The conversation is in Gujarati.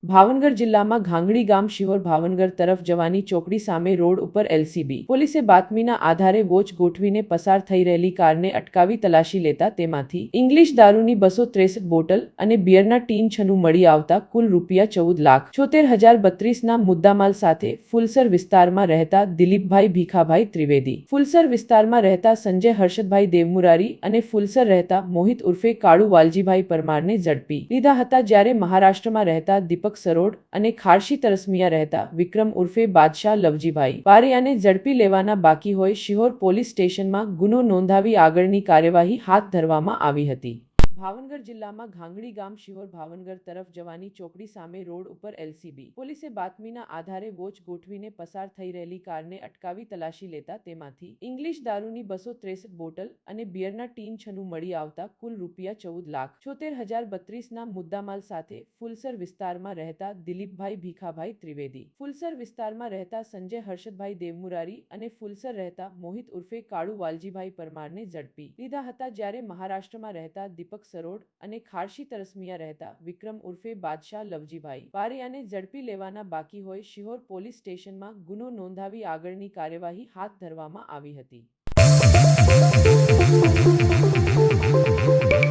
ભાવનગર જિલ્લામાં ઘાંગડી ગામ શિહોર ભાવનગર તરફ જવાની ચોકડી સામે રોડ ઉપર એલસીબી પોલીસે બાતમીના આધારે વોચ ગોઠવીને પસાર થઈ રહેલી કારને અટકાવી તલાશી લેતા તેમાંથી ઇંગ્લિશ દારૂની 263 બોટલ અને બિયરના ટીન 96 મળી આવતા કુલ ₹14,72,032ના મુદ્દામાલ સાથે ફુલસર વિસ્તારમાં રહેતા દિલીપભાઈ ભીખાભાઈ ત્રિવેદી, ફુલસર વિસ્તારમાં રહેતા સંજય હર્ષદભાઈ દેવમુરારી અને ફુલસર રહેતા મોહિત ઉર્ફે કાળુ વાલજીભાઈ પરમારને ઝડપી લીધા હતા, જ્યારે મહારાષ્ટ્રમાં રહેતા દીપક સરોડ અને ખારશી તરસમિયા રહેતા વિક્રમ ઉર્ફે બાદશાહ લવજીભાઈ પારિયાને ઝડપી લેવાના બાકી હોય શિહોર પોલીસ સ્ટેશનમાં ગુનો નોંધાવી આગળની કાર્યવાહી હાથ ધરવામાં આવી હતી। ભાવનગર જિલ્લામાં ઘાંગડી ગામ શિહોર ભાવનગર તરફ જવાની ચોકડી સામે રોડ ઉપર એલસીબી પોલીસે બાતમીના આધારે વોચ ગોઠવીને પસાર થઈ રહેલી કારને અટકાવી તલાશી લેતા તેમાંથી ઇંગ્લિશ દારૂની 263 બોટલ અને બિયરના ટીન 96 મળી આવતા કુલ ₹14,72,032ના મુદ્દામાલ સાથે ફુલસર વિસ્તારમાં રહેતા દિલીપભાઈ ભીખાભાઈ ત્રિવેદી, ફુલસર વિસ્તારમાં રહેતા સંજય હર્ષદભાઈ દેવમુરારી અને ફુલસર રહેતા મોહિત ઉર્ફે કાળુ વાલજીભાઈ પરમારને ઝડપી લીધા હતા, જ્યારે મહારાષ્ટ્રમાં રહેતા દીપક સરોડ અને ખારશી તરસમિયા રહેતા વિક્રમ ઉર્ફે બાદશાહ લવજીભાઈ પારિયાને ઝડપી લેવાના બાકી હોય શિહોર પોલીસ સ્ટેશનમાં ગુનો નોંધાવી આગળની કાર્યવાહી હાથ ધરવામાં આવી હતી।